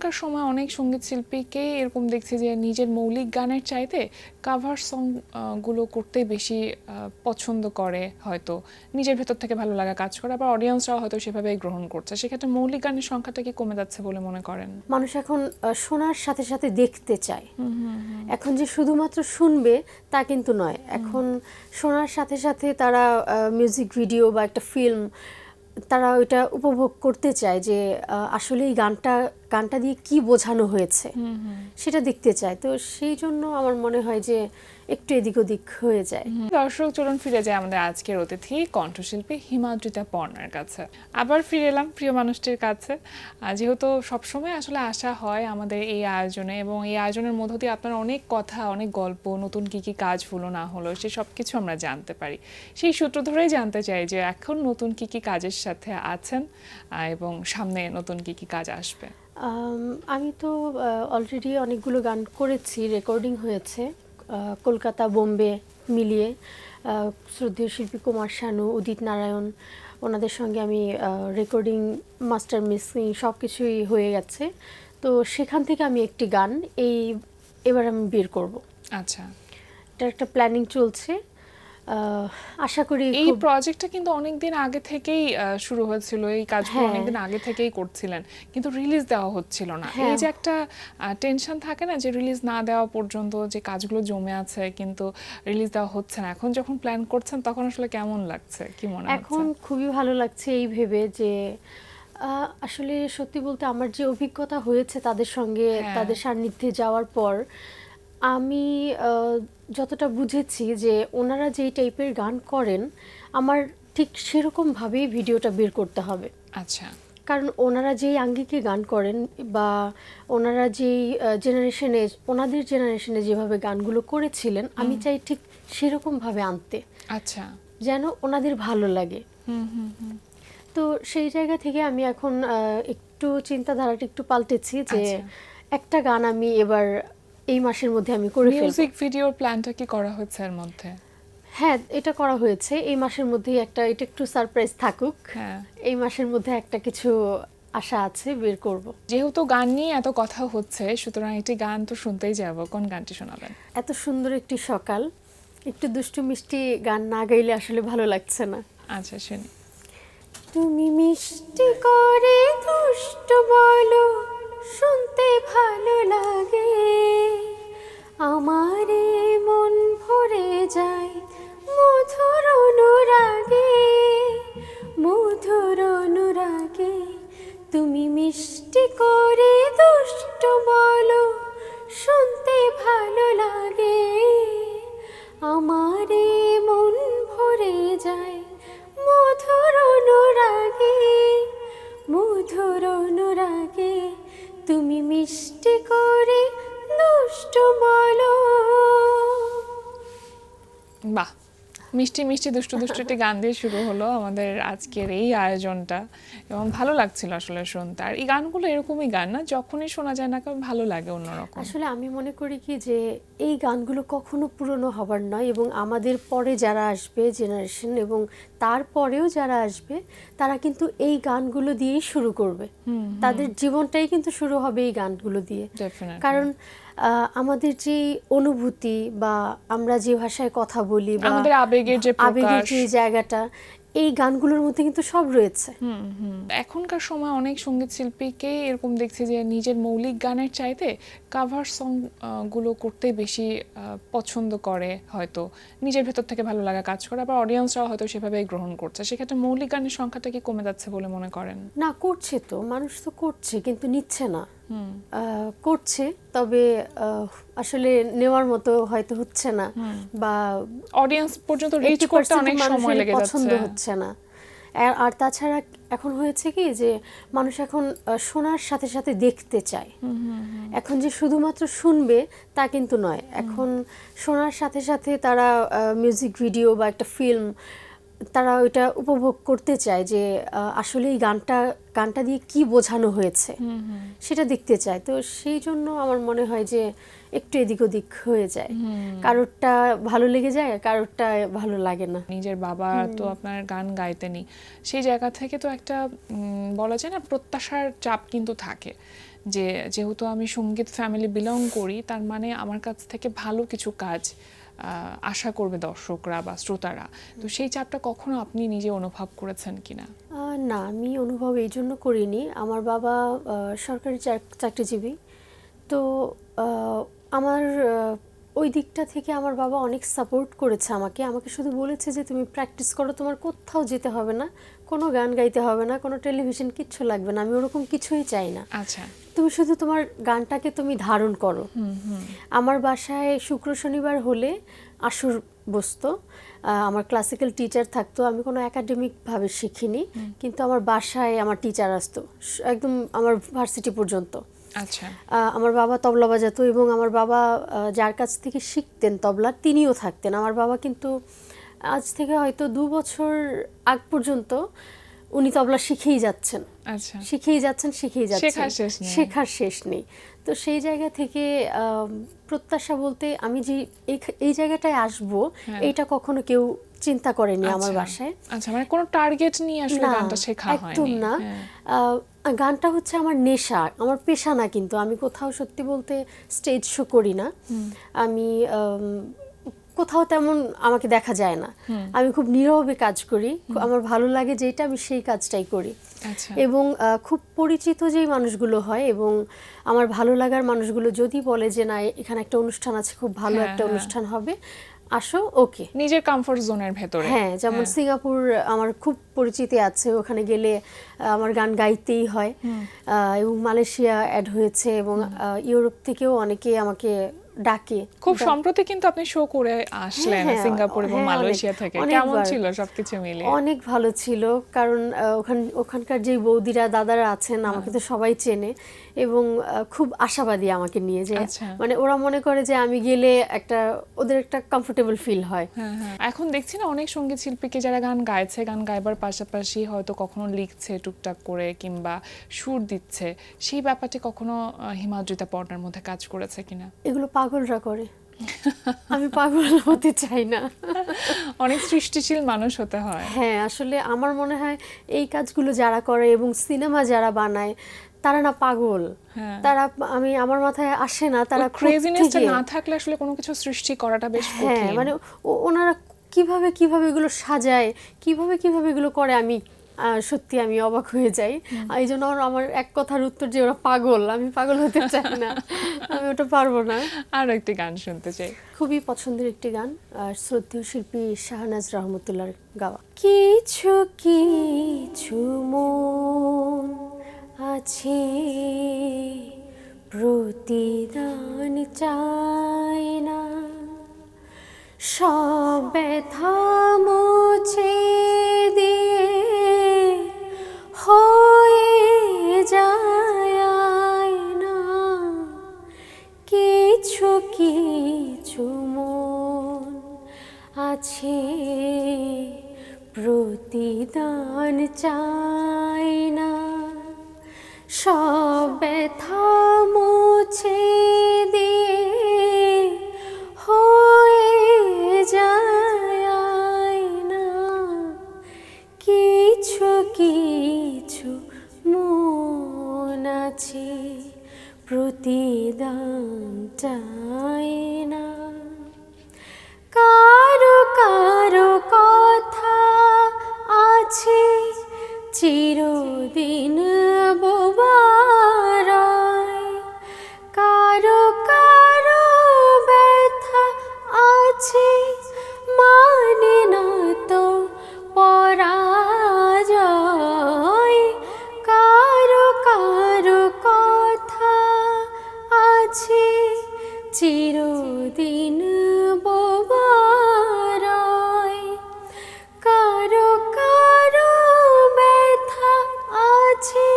এখনকার সময় অনেক সঙ্গীত শিল্পীকেই এরকম দেখছি যে নিজের মৌলিক গানের চাইতে কাভার সং গুলো করতে বেশি পছন্দ করে, হয়তো নিজের ভেতর থেকে ভালো লাগা কাজ করে, আবার অডিয়েন্সরাও হয়তো সেভাবেই গ্রহণ করছে। সেক্ষেত্রে মৌলিক গানের সংখ্যাটা কি কমে যাচ্ছে বলে মনে করেন? মানুষ এখন শোনার সাথে সাথে দেখতে চায়। এখন যে শুধুমাত্র শুনবে তা কিন্তু নয়, এখন শোনার সাথে সাথে তারা মিউজিক ভিডিও বা একটা ফিল্ম তারা ওইটা উপভোগ করতে চায় যে আসলে এই গানটা দিয়ে কি বোঝানো হয়েছে সেটা দেখতে চায়। তো সেই জন্য আমার মনে হয় যে একটু এদিক ওদিক হয়ে যায়। দর্শক, চলুন ফিরে যায় আমাদের আজকের অতিথি কণ্ঠশিল্পী হিমাদ্রিতা পর্ণার কাছে। আবার ফিরে এলাম প্রিয় মানুষটির কাছে। যেহেতু সবসময় আসলে আশা হয় আমাদের এই আয়োজনে, এবং এই আয়োজনের মধ্য দিয়ে আপনার অনেক কথা, অনেক গল্প, নতুন কি কি কাজ হলো না হলো সে সব কিছু আমরা জানতে পারি। সেই সূত্র ধরেই জানতে চাই যে এখন নতুন কি কি কাজের সাথে আছেন এবং সামনে নতুন কি কি কাজ আসবে। আমি তো অলরেডি অনেকগুলো গান করেছি, রেকর্ডিং হয়েছে কলকাতা বোম্বে মিলিয়ে। শ্রদ্ধেয় শিল্পী কুমার শানু, উদিত নারায়ণ, ওনাদের সঙ্গে আমি রেকর্ডিং, মাস্টার মিক্সিং সব কিছুই হয়ে গেছে। তো সেখান থেকে আমি একটি গান এবার আমি বের করব। আচ্ছা, এটার একটা প্ল্যানিং চলছে। আশা করি এই প্রজেক্টটা কিন্তু অনেকদিন আগে থেকেই শুরু হয়েছিল, এই কাজগুলো অনেকদিন আগে থেকেই করছিলেন, কিন্তু রিলিজ দেওয়া হচ্ছিল না। এই যে একটা টেনশন থাকে না যে রিলিজ না দেওয়া পর্যন্ত যে কাজগুলো জমে আছে কিন্তু রিলিজ দেওয়া হচ্ছে না, এখন যখন প্ল্যান করছেন তখন আসলে কেমন লাগছে, কি মনে হচ্ছে? এখন খুবই ভালো লাগছে এই ভেবে যে আসলে সত্যি বলতে আমার যে অভিজ্ঞতা হয়েছে তাদের সঙ্গে, তাদের সান্নিধ্যে যাওয়ার পর আমি যতটা বুঝেছি যে ওনারা যেই টাইপের গান করেন আমার ঠিক সেরকমভাবেই ভিডিওটা বের করতে হবে। আচ্ছা, কারণ ওনারা যেই আঙ্গিকে গান করেন বা ওনারা যেই জেনারেশনে, ওনাদের জেনারেশনে যেভাবে গানগুলো করেছিলেন আমি চাই ঠিক সেরকমভাবে আনতে। আচ্ছা, যেন ওনাদের ভালো লাগে। তো সেই জায়গা থেকে আমি এখন একটু চিন্তাধারাটা একটু পাল্টেছি যে একটা গান আমি এবার এই মাসের মধ্যে আমি করে ফেলব। মিউজিক ভিডিওর প্ল্যানটা কি করা হয়েছে এর মধ্যে? হ্যাঁ, এটা করা হয়েছে এই মাসের মধ্যেই। এটা একটু সারপ্রাইজ থাকুক। এই মাসের মধ্যে একটা কিছু আশা আছে, বের করব। যেহেতু গান নিয়ে এত কথা হচ্ছে, সুতরাং একটি গান তো শুনতেই যাব। কোন গানটি শোনাবেন? এত সুন্দর একটি সকাল, একটু দুষ্টু মিষ্টি গান না গাইলে আসলে ভালো লাগছে না। আচ্ছা, শুনি। তুমি মিষ্টি করে দুষ্ট বলো, শুনতে ভালো লাগে, আমারে মন ভরে যায় মধুর অনুরাগে, মধুর অনুরাগে। তুমি মিষ্টি করে দুষ্ট বলো, শুনতে ভালো লাগে, আমারে মন ভরে যায় মধুর অনুরাগে, মধুর অনুরাগে। তুমি মিষ্টি করে দুষ্ট বলো। বাহ, মিষ্টি মিষ্টি দুষ্টু দুষ্টু একটি গান দিয়ে শুরু হলো আমাদের আজকের এই আয়োজনটা, এবং ভালো লাগছিল আসলে শুনতে। আর এই গানগুলো এরকমই গান না, যখনই শোনা যায় না কেমন ভালো লাগে অন্যরকম। আসলে আমি মনে করি কি যে এই গানগুলো কখনো পুরনো হবার নয়, এবং আমাদের পরে যারা আসবে জেনারেশন এবং তারপরেও যারা আসবে তারা কিন্তু এই গানগুলো দিয়েই শুরু করবে। তাদের জীবনটাই কিন্তু শুরু হবে এই গানগুলো দিয়ে। কারণ আমাদের যে অনুভূতি বা আমরা যে ভাষায় কথা বলি বা আমাদের আবেগের যে জায়গাটা এই গানগুলোর মধ্যে কিন্তু সব রয়েছে। এখনকার সময় অনেক সঙ্গীত শিল্পীকেই এরকম দেখছি যে নিজের মৌলিক গানের চাইতে কাভার সং গুলো করতে বেশি পছন্দ করে, হয়তো নিজের ভেতর থেকে ভালো লাগা কাজ করে, আবার অডিয়েন্সরাও হয়তো সেভাবেই গ্রহণ করছে। সেক্ষেত্রে মৌলিক গানের সংখ্যাটা কি কমে যাচ্ছে বলে মনে করেন? না, করছে তো, মানুষ তো করছে কিন্তু নিচ্ছে না। করছে, তবে আসলে নেওয়ার মতো হয়তো হচ্ছে না, বা অডিয়েন্স পর্যন্ত রিচ করতে অনেক সময় লেগে যাচ্ছে, পছন্দ হচ্ছে না। আর তাছাড়া এখন হয়েছে কি যে মানুষ এখন শোনার সাথে সাথে দেখতে চায়। এখন যে শুধুমাত্র শুনবে তা কিন্তু নয়, এখন শোনার সাথে সাথে তারা মিউজিক ভিডিও বা একটা ফিল্ম তারা ওইটা উপভোগ করতে চায় যে আসলে এই গানটা দিয়ে কি বোঝানো হয়েছে সেটা দেখতে চায়। তো সেই জন্য আমার মনে হয় যে একটু এদিক ওদিক হয়ে যায়, কারোরটা ভালো লেগে যায়, কারোরটা ভালো লাগে না। নিজের বাবা তো আপনার গান গাইতেনি, সেই জায়গা থেকে তো একটা বলা যায় না প্রত্যাশার চাপ কিন্তু থাকে, যে যেহেতু আমি সঙ্গীত ফ্যামিলি বিলং করি, তার মানে আমার কাছ থেকে ভালো কিছু কাজ আশা করবে দর্শকরা বা শ্রোতারা। তো সেই চাপটা কখনো আপনি নিজে অনুভব করেছেন কিনা? না, আমি অনুভব এই জন্য করিনি। আমার বাবা সরকারি চাকরিজীবী, তো আমার ওই দিকটা থেকে আমার বাবা অনেক সাপোর্ট করেছে আমাকে। আমাকে শুধু বলেছে যে তুমি প্র্যাকটিস করো, তোমার কোথাও যেতে হবে না, কোনো গান গাইতে হবে না, কোনো টেলিভিশন কিচ্ছু লাগবে না, আমি ওরকম কিছুই চাই না। আচ্ছা, তুমি শুধু তোমার গানটাকে তুমি ধারণ করো। আমার বাসায় শুক্র শনিবার হলে আসর বসতো, আমার ক্লাসিক্যাল টিচার থাকতো। আমি কোনো একাডেমিকভাবে শিখিনি, কিন্তু আমার বাসায় আমার টিচার আসতো একদম আমার ভার্সিটি পর্যন্ত। আচ্ছা, আমার বাবা তবলা বাজাতো এবং আমার বাবা যার কাছ থেকে শিখতেন তবলা তিনিও থাকতেন। আমার বাবা কিন্তু আজ থেকে হয়তো 2 বছর আগ পর্যন্ত উনি তবলা শিখেই যাচ্ছেন, আচ্ছা, শিখেই যাচ্ছেন, শেখার শেষ নেই। তো সেই জায়গা থেকে প্রত্যাশা বলতে আমি যে এই জায়গাটায় আসবো, এইটা কখনো কেউ চিন্তা করেনি আমার বাসায়। আচ্ছা, মানে কোনো টার্গেট নিয়ে আসলে গানটা শেখা হয়নি? একদম না। গানটা হচ্ছে আমার নেশা, আমার পেশা না। কিন্তু আমি কোথাও সত্যি বলতে স্টেজ শো করি না, আমি কোথাও তেমন আমাকে দেখা যায় না, আমি খুব নীরবে কাজ করি, আমার ভালো লাগে যেটা আমি সেই কাজটাই করি। এবং খুব পরিচিত যেই মানুষগুলো হয় এবং আমার ভালো লাগার মানুষগুলো যদি বলে যে না এখানে একটা অনুষ্ঠান আছে, খুব ভালো একটা অনুষ্ঠান হবে, আসো, ওকে, নিজের কমফোর্ট জোনের ভেতরে। হ্যাঁ, যেমন সিঙ্গাপুর আমার খুব পরিচিতি আছে, ওখানে গেলে আমার গান গাইতেই হয়। এবং মালয়েশিয়া অ্যাড হয়েছে এবং ইউরোপ থেকেও অনেকে আমাকে ডাকে। খুব সম্প্রতি কিন্তু আপনি শো করে আসলেন সিঙ্গাপুর এবং মালয়েশিয়া থেকে। কেমন ছিল সবকিছু মিলে? অনেক ভালো ছিল, কারণ ওখানকার যে বৌদিরা দাদারা আছেন আমাকে তো সবাই চেনে এবং খুব আশাবাদী আমাকে নিয়ে, যে মানে ওরা মনে করে যে আমি গেলে ওদের একটা কমফোর্টেবল ফিল হয়। এখন দেখছি না অনেক সঙ্গীত শিল্পীকে যারা গান গাইছে, গান গাইবার পাশাপাশি হয়তো কখনো লিখছে টুকটাক করে কিংবা সুর দিচ্ছে, সেই ব্যাপারটি কখনো হিমাদ্রিতা পর্ণার মধ্যে কাজ করেছে কিনা? এগুলো পাগলরা করে, আমি পাগল হতে চাই না। অনেক সৃষ্টিশীল মানুষ হতে হয়। হ্যাঁ, আসলে আমার মনে হয় এই কাজগুলো যারা করে এবং সিনেমা যারা বানায় তারা না পাগল, তারা আমার মাথায় আসে না তারা ক্রেজিনেসটা না থাকলে আসলে কোনো কিছু সৃষ্টি করাটা বেশ কঠিন। হ্যাঁ, মানে ওনারা কিভাবে এগুলো সাজায়, কিভাবে এগুলো করে, আমি সত্যি আমি অবাক হয়ে যাই। এই জন্য আমার এক কথার উত্তর যে ওরা পাগল, আমি পাগল হতে চাই না, আমি ওটা পারবো না। আর একটি গান শুনতে চাই, খুবই পছন্দের একটি গান, শ্রদ্ধেয় শিল্পী শাহনাজ রহমতুল্লাহর গাওয়া। কিছু কিছু মন আছে প্রতিদান চাই না, সব ব্যথা মুছে দিয়ে হয়ে যায় না। কিছু কিছু মন আছে প্রতিদান চাই না, সব ব্যথা মুছে দিয়ে হয়ে যায় না। কিছু কিছু মন আছে প্রতিদান চাই না। কারো কারো কথা আছে চিরদিন বোবার, কারো কারো ব্যথা আছে মানে না তো পরাজয়, কারো কারো কথা আছে চিরদিন বোবার, কারো কারো ব্যথা আছে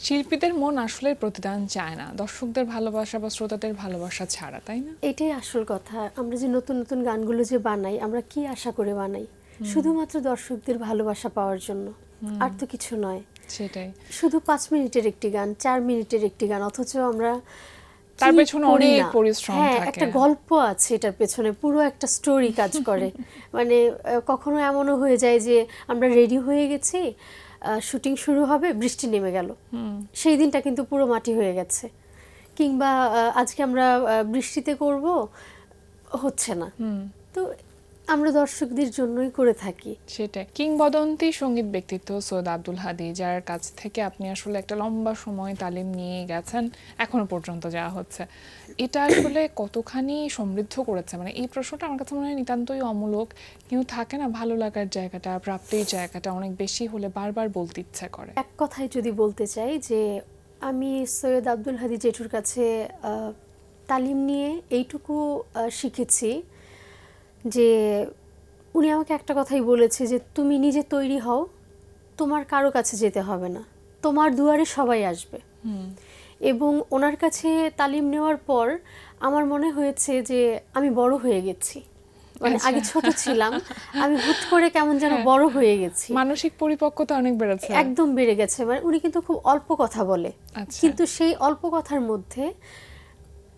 শিল্পীদের মন আসলে প্রতিদান চায় না দর্শকদের ভালোবাসা বা শ্রোতাদের ভালোবাসা ছাড়া, তাই না? এটাই আসল কথা। আমরা যে নতুন নতুন গানগুলো যে বানাই, আমরা কি আশা করে বানাই? শুধুমাত্র দর্শকদের ভালোবাসা পাওয়ার জন্য, আর তো কিছু নয়। সেটাই। শুধু 5 মিনিটের একটি গান, 4 মিনিটের একটি গান, অথচ আমরা তার কি পেছনে করি অনেক না? পরিশ্রম হ্যাঁ, থাকে। একটা গল্প আছে এটার পেছনে, পুরো একটা স্টোরি কাজ করে। মানে কখনো এমনও হয়ে যায় যে আমরা রেডি হয়ে গেছি, শুটিং শুরু হবে, বৃষ্টি নেমে গেল, সেই দিনটা কিন্তু পুরো মাটি হয়ে গেছে। কিংবা আজকে আমরা বৃষ্টিতে করব, হচ্ছে না। তো আমরা দর্শকদের জন্যই করে থাকি। সেটাই। কিংবদন্তি সঙ্গীত ব্যক্তিত্ব সৈয়দ আব্দুল হাদী, যার কাছ থেকে আপনি আসলে একটা লম্বা সময় তালিম নিয়ে গেছেন, এখনো পর্যন্ত যাওয়া হচ্ছে, এটা আসলে কতখানি সমৃদ্ধ করেছে? মানে এই প্রশ্নটা আমার কাছে মনে হয় নিতান্তই অমূলক, কিন্তু থাকে না ভালো লাগার জায়গাটা, প্রাপ্তির জায়গাটা অনেক বেশি হলে বারবার বলতে ইচ্ছা করে। এক কথায় যদি বলতে চাই যে আমি সৈয়দ আব্দুল হাদী জেঠুর কাছে তালিম নিয়ে এইটুকু শিখেছি যে উনি আমাকে একটা কথাই বলেছে যে তুমি নিজে তৈরি হও, তোমার কারো কাছে যেতে হবে না, তোমার দুয়ারে সবাই আসবে। এবং ওনার কাছে তালিম নেওয়ার পর আমার মনে হয়েছে যে আমি বড় হয়ে গেছি। মানে আগে ছোট ছিলাম, আমি হুট করে কেমন যেন বড় হয়ে গেছি, মানসিক পরিপক্কতা অনেক বেড়েছে। একদম বেড়ে গেছে। মানে উনি কিন্তু খুব অল্প কথা বলে, কিন্তু সেই অল্প কথার মধ্যে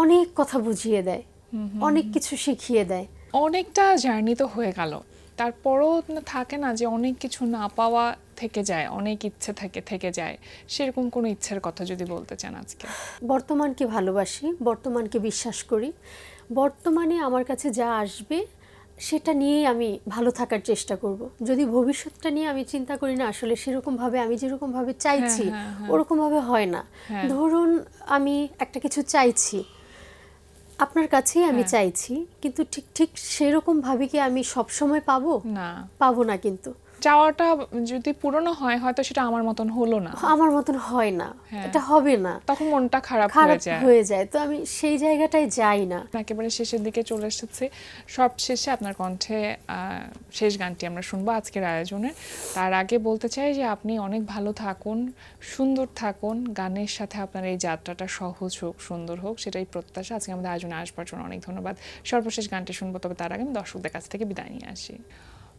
অনেক কথা বুঝিয়ে দেয়, অনেক কিছু শিখিয়ে দেয়। অনেকটা জার্নি তো হয়ে গেল, তারপরও থাকে না যে অনেক কিছু না পাওয়া থেকে যায়, অনেক ইচ্ছে থেকে যায়, সেরকম কোনো ইচ্ছের কথা যদি বলতে চান আজকে? বর্তমানকে ভালোবাসি, বর্তমানকে বিশ্বাস করি, বর্তমানে আমার কাছে যা আসবে সেটা নিয়েই আমি ভালো থাকার চেষ্টা করব। যদি ভবিষ্যৎটা নিয়ে আমি চিন্তা করি না, আসলে সেরকমভাবে আমি যেরকমভাবে চাইছি ওরকমভাবে হয় না। ধরুন আমি একটা কিছু চাইছি, আপনার কাছেই আমি চাইছি, কিন্তু ঠিক ঠিক সেরকম ভাবে কি আমি সবসময় পাবো? না, পাবো না। কিন্তু চাওয়াটা যদি পূরণও হয়, হয়তো সেটা আমার মতন হলো না, আমার মতন হয় না, এটা হবে না, তখন মনটা খারাপ হয়ে যায়। তো আমি সেই জায়গাটায় যাই না। একেবারে শেষের দিকে চলে এসেছে, সব শেষে আপনার কণ্ঠে শেষ গানটি আমরা শুনবো আজকের আয়োজনের। তার আগে বলতে চাই যে আপনি অনেক ভালো থাকুন, সুন্দর থাকুন, গানের সাথে আপনার এই যাত্রাটা সহজ হোক, সুন্দর হোক, সেটাই প্রত্যাশা। আজকে আমাদের আয়োজনে আসবার জন্য অনেক ধন্যবাদ। সর্বশেষ গানটি শুনবো, তবে তার আগে আমি দর্শকদের কাছ থেকে বিদায় নিয়ে আসি।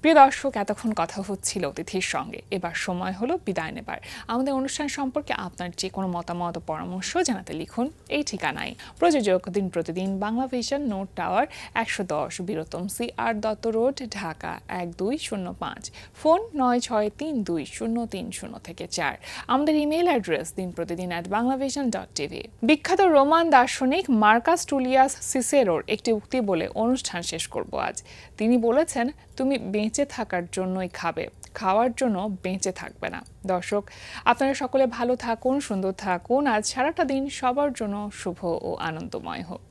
প্রিয় দর্শক, এতক্ষণ কথা হচ্ছিল অতিথির সঙ্গে, এবার সময় হলো বিদায় নেবার। আমাদের অনুষ্ঠান সম্পর্কে আপনার যে কোনো মতামত ও পরামর্শ জানাতে লিখুন এই ঠিকানায়। প্রযোজক দিন প্রতিদিন, Bangla Vision, Note Tower, 110 Bir Uttam C R Dutta road, Dhaka 1205। Phone 963203 থেকে 4। আমাদের ইমেল অ্যাড্রেস dinprotidin@banglavision.tv। বিখ্যাত রোমান দার্শনিক মার্কাস টুলিয়াস সিসেরোর একটি উক্তি বলে অনুষ্ঠান শেষ করব আজ। তিনি বলেছেন, তুমি বেঁচে থাকার জন্যই খাবে, খাওয়ার জন্য বেঁচে থাকবে না। দর্শক, আপনারা সকলে ভালো থাকুন, সুন্দর থাকুন। আজ সারাটা দিন সবার জন্য শুভ ও আনন্দময় হোক।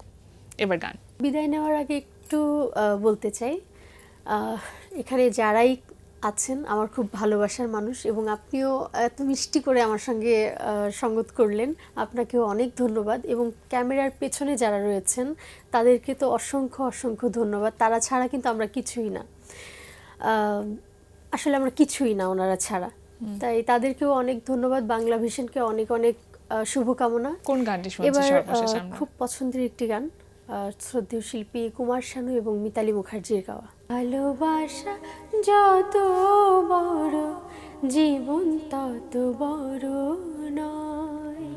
এবার গান। বিদায় নেওয়ার আগে একটু বলতে চাই, এখানে যারাই আছেন আমার খুব ভালোবাসার মানুষ, এবং আপনিও এত মিষ্টি করে আমার সঙ্গে সঙ্গত করলেন, আপনাকেও অনেক ধন্যবাদ। এবং ক্যামেরার পেছনে যারা রয়েছেন তাদেরকে তো অসংখ্য অসংখ্য ধন্যবাদ। তারা ছাড়া কিন্তু আমরা কিছুই না, আসলে আমরা কিছুই না ওনারা ছাড়া। তাই তাদেরকেও অনেক ধন্যবাদ। বাংলা ভিশনকে অনেক অনেক শুভকামনা। কোন গানটি শুনছি এবার সর্বশেষ আমরা? খুব পছন্দের একটি গান, শ্রদ্ধেয় শিল্পী কুমার শানু এবং মিতালি মুখার্জির গাওয়া। ভালোবাসা যত বড়, জীবন তত বড় নয়।